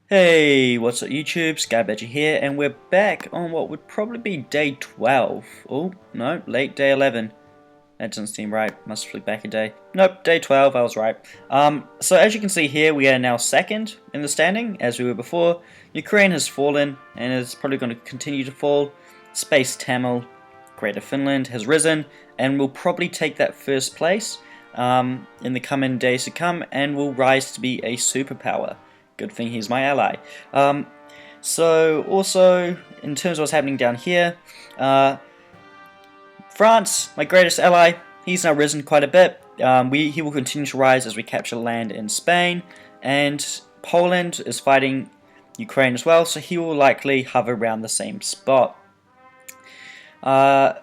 Hey, what's up YouTube? Skybadger here, and we're back on what would probably be day 12. Oh, no, late day 11. That doesn't seem right. Must flip back a day. Nope, day 12, I was right. So as you can see here, we are now second in the standing, as we were before. Ukraine has fallen, and is probably going to continue to fall. Space Tamil, Greater Finland, has risen, and will probably take that first place in the coming days to come, and will rise to be a superpower. Good thing he's my ally. So also, in terms of what's happening down here, France, my greatest ally, he's now risen quite a bit. He will continue to rise as we capture land in Spain, and Poland is fighting Ukraine as well, so he will likely hover around the same spot. To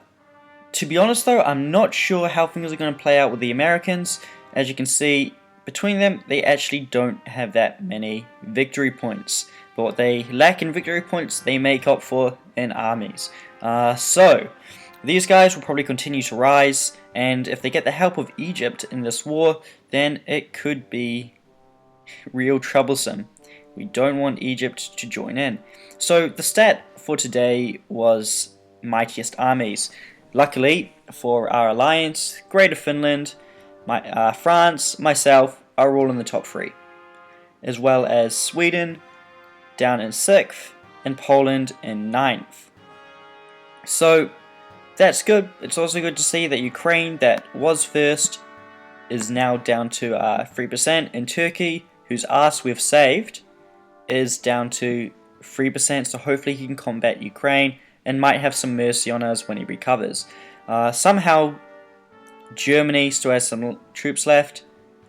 be honest though, I'm not sure how things are going to play out with the Americans. As you can see, between them, they actually don't have that many victory points. But what they lack in victory points, they make up for in armies. So, these guys will probably continue to rise, and if they get the help of Egypt in this war, then it could be real troublesome. We don't want Egypt to join in. So, the stat for today was mightiest armies. Luckily for our alliance, Greater Finland, France, myself are all in the top 3, as well as Sweden down in 6th and Poland in 9th. So that's good. It's also good to see that Ukraine, that was first, is now down to 3%, and Turkey, whose arse we've saved, is down to 3%, so hopefully he can combat Ukraine and might have some mercy on us when he recovers. Somehow Germany still has some troops left.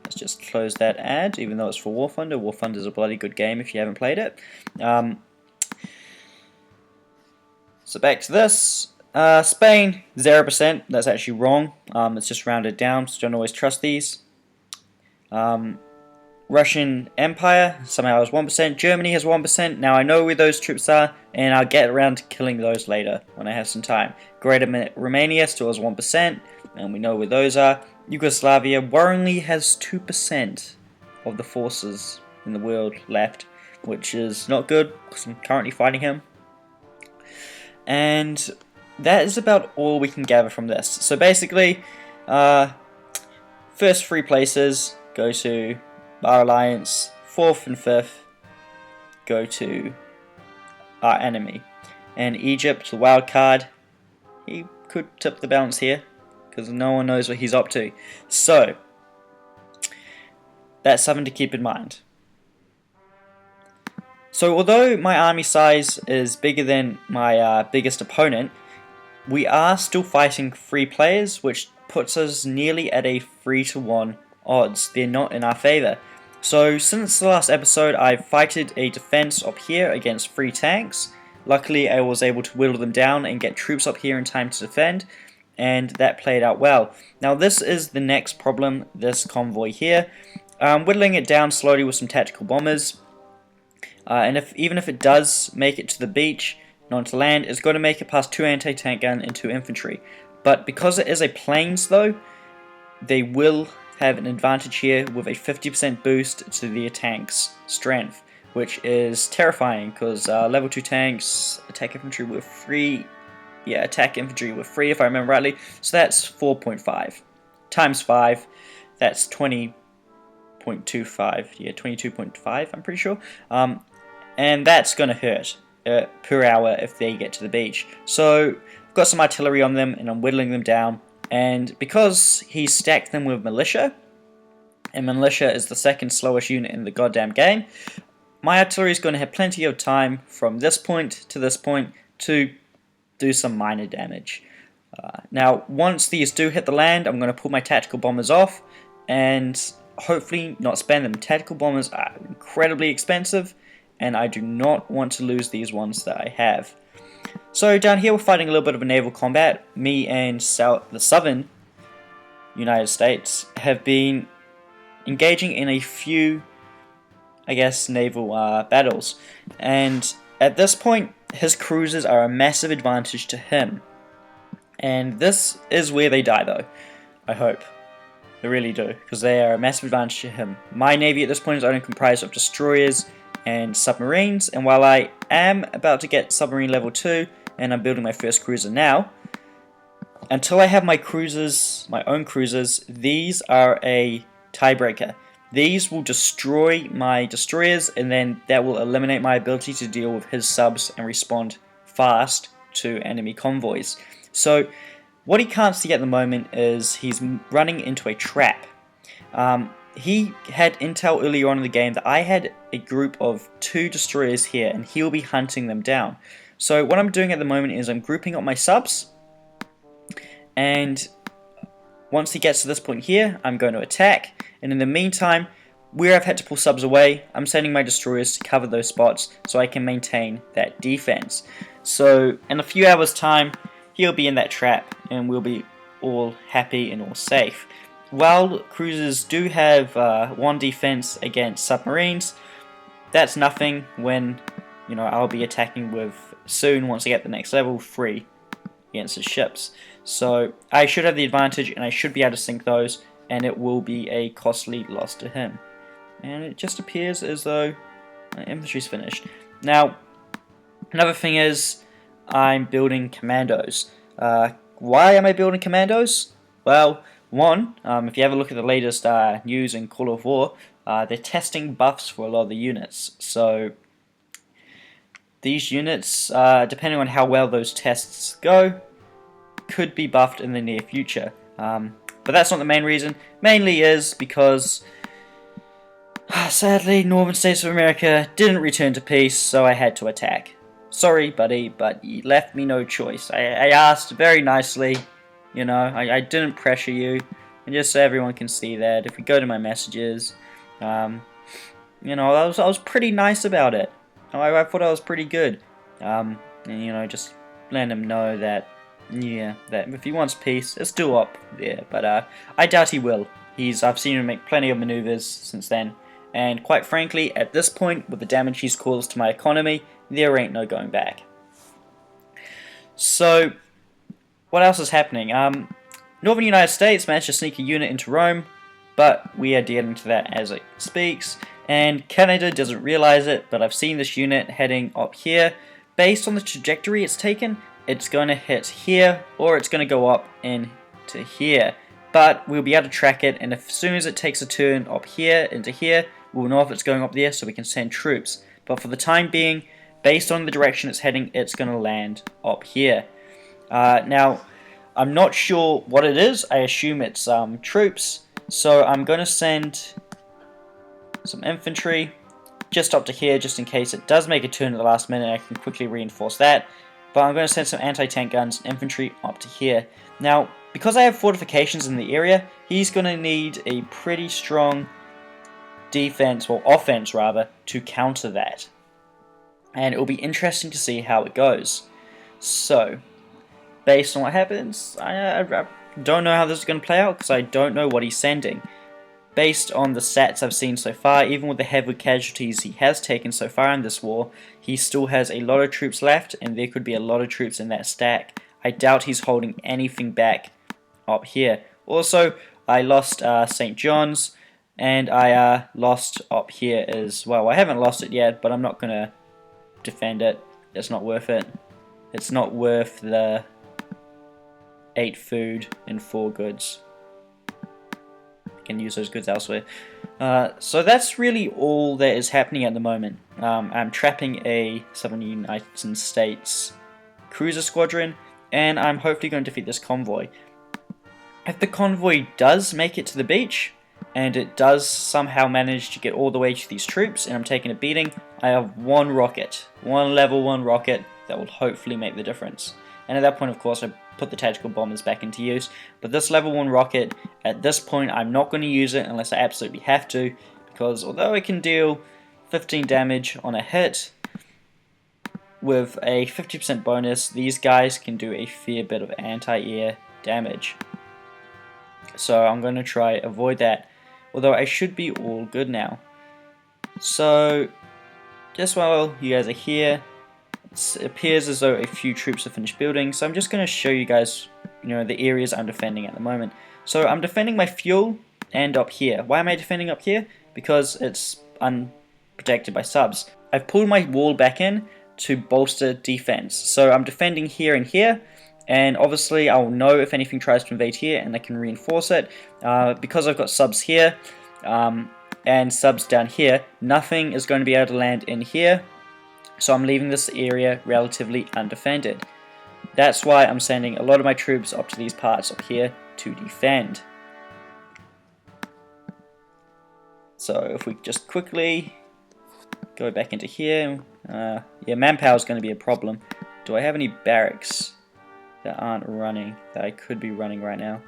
Let's just close that ad, even though it's for War Thunder. War Thunder is a bloody good game if you haven't played it. So back to this. Spain, 0%. That's actually wrong. It's just rounded down, so don't always trust these. Russian Empire somehow has 1%. Germany has 1%. Now I know where those troops are, and I'll get around to killing those later when I have some time. Greater Romania still has 1%, and we know where those are. Yugoslavia worryingly has 2% of the forces in the world left, which is not good because I'm currently fighting him. And that is about all we can gather from this. So basically, first 3 places go to our alliance, 4th and 5th go to our enemy. And Egypt, the wild card, he could tip the balance here, because no one knows what he's up to. So, that's something to keep in mind. So although my army size is bigger than my biggest opponent, we are still fighting 3 players, which puts us nearly at a 3-to-1 odds. They're not in our favour. So since the last episode, I've fighted a defense up here against 3 tanks. Luckily I was able to whittle them down and get troops up here in time to defend, and that played out well. Now this is the next problem, this convoy here. Whittling it down slowly with some tactical bombers, and even if it does make it to the beach and onto land, it's going to make it past 2 anti-tank gun and 2 infantry. But because it is a plains though, they will have an advantage here with a 50% boost to their tank's strength, which is terrifying because level 2 tanks attack infantry with 3. Yeah, attack infantry with 3 if I remember rightly. So that's 4.5 times 5. That's 20.25. Yeah, 22.5. I'm pretty sure. And that's gonna hurt per hour if they get to the beach. So I've got some artillery on them, and I'm whittling them down. And because he stacked them with militia, and militia is the second slowest unit in the goddamn game, my artillery is going to have plenty of time from this point to do some minor damage. Now, once these do hit the land, I'm going to pull my tactical bombers off and hopefully not spend them. Tactical bombers are incredibly expensive, and I do not want to lose these ones that I have. So down here we're fighting a little bit of a naval combat. Me and the southern United States have been engaging in a few, I guess, naval battles. And at this point, his cruisers are a massive advantage to him. And this is where they die though, I hope. They really do, because they are a massive advantage to him. My navy at this point is only comprised of destroyers and submarines. And while I am about to get submarine level 2, and I'm building my first cruiser now, until I have my cruisers, my own cruisers, these are a tiebreaker. These will destroy my destroyers, and then that will eliminate my ability to deal with his subs and respond fast to enemy convoys. So what he can't see at the moment is he's running into a trap. He had intel earlier on in the game that I had a group of 2 destroyers here, and he'll be hunting them down. So what I'm doing at the moment is I'm grouping up my subs, and once he gets to this point here, I'm going to attack, and in the meantime, where I've had to pull subs away, I'm sending my destroyers to cover those spots so I can maintain that defense. So in a few hours time, he'll be in that trap, and we'll be all happy and all safe. While cruisers do have 1 defense against submarines, that's nothing when, you know, I'll be attacking with soon, once I get the next level, 3 against his ships. So I should have the advantage, and I should be able to sink those, and it will be a costly loss to him. And it just appears as though my infantry's finished. Now, another thing is, I'm building commandos. Why am I building commandos? Well, one, if you have a look at the latest news in Call of War, they're testing buffs for a lot of the units. So these units, depending on how well those tests go, could be buffed in the near future. But that's not the main reason. Mainly is because, sadly, Northern States of America didn't return to peace, so I had to attack. Sorry, buddy, but you left me no choice. I asked very nicely, you know, I didn't pressure you, and just so everyone can see that, if we go to my messages, you know, I was pretty nice about it. I thought I was pretty good, and, you know, just letting him know that, yeah, that if he wants peace, it's still up there, but I doubt he will. I've seen him make plenty of maneuvers since then, and quite frankly, at this point, with the damage he's caused to my economy, there ain't no going back. So, what else is happening? Northern United States managed to sneak a unit into Rome, but we are dealing to that as it speaks, and Canada doesn't realize it, but I've seen this unit heading up here. Based on the trajectory it's taken, it's going to hit here, or it's going to go up into here. But we'll be able to track it, and as soon as it takes a turn up here into here, we'll know if it's going up there so we can send troops. But for the time being, based on the direction it's heading, it's going to land up here. Now, I'm not sure what it is. I assume it's troops. So I'm going to send some infantry just up to here, just in case it does make a turn at the last minute. I can quickly reinforce that. But I'm going to send some anti-tank guns and infantry up to here. Now, because I have fortifications in the area, he's going to need a pretty strong defense, or offense rather, to counter that. And it will be interesting to see how it goes. So, based on what happens, I don't know how this is going to play out, because I don't know what he's sending. Based on the stats I've seen so far, even with the heavy casualties he has taken so far in this war, he still has a lot of troops left, and there could be a lot of troops in that stack. I doubt he's holding anything back up here. Also, I lost St. John's, and I lost up here as well. I haven't lost it yet, but I'm not going to defend it. It's not worth it. It's not worth the 8 food and 4 goods. Can use those goods elsewhere. So that's really all that is happening at the moment. I'm trapping a Southern United States cruiser squadron, and I'm hopefully going to defeat this convoy. If the convoy does make it to the beach, and it does somehow manage to get all the way to these troops, and I'm taking a beating, I have one rocket, one level 1 rocket, that will hopefully make the difference. And at that point, of course, I put the tactical bombers back into use. But this level 1 rocket, at this point, I'm not going to use it unless I absolutely have to, because although it can deal 15 damage on a hit, with a 50% bonus, these guys can do a fair bit of anti-air damage. So I'm going to try avoid that, although I should be all good now. So, just while you guys are here, it appears as though a few troops have finished building, so I'm just going to show you guys, the areas I'm defending at the moment. So I'm defending my fuel and up here. Why am I defending up here? Because it's protected by subs. I've pulled my wall back in to bolster defense. So I'm defending here and here, and obviously I'll know if anything tries to invade here and I can reinforce it. Because I've got subs here and subs down here, nothing is going to be able to land in here, so I'm leaving this area relatively undefended. That's why I'm sending a lot of my troops up to these parts up here to defend. So if we just quickly go back into here, yeah, manpower is going to be a problem. Do I have any barracks that aren't running, that I could be running right now?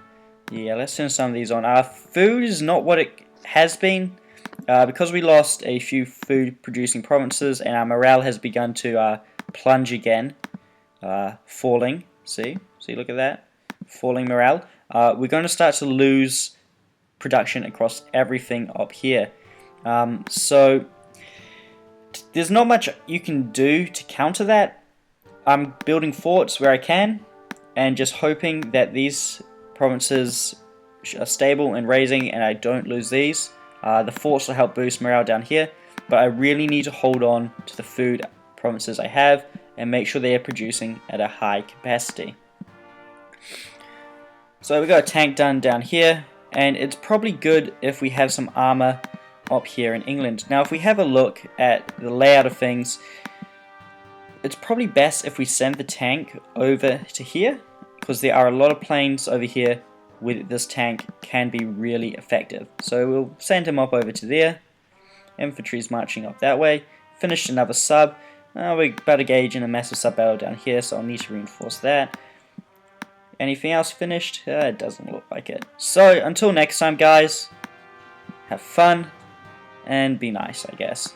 Yeah, let's turn some of these on. Our food is not what it has been, because we lost a few food producing provinces and our morale has begun to plunge again, falling. See, look at that, falling morale. We're going to start to lose production across everything up here. So there's not much you can do to counter that. I'm building forts where I can and just hoping that these provinces are stable and raising and I don't lose these. The forts will help boost morale down here, but I really need to hold on to the food provinces I have and make sure they are producing at a high capacity. So we got a tank done down here, and it's probably good if we have some armor up here in England. Now if we have a look at the layout of things, it's probably best if we send the tank over to here, because there are a lot of planes over here where this tank can be really effective. So we'll send him up over to there. Infantry's marching up that way. Finished another sub. We're about to engage in a massive sub battle down here, so I'll need to reinforce that. Anything else finished? It doesn't look like it. So until next time, guys, have fun and be nice, I guess.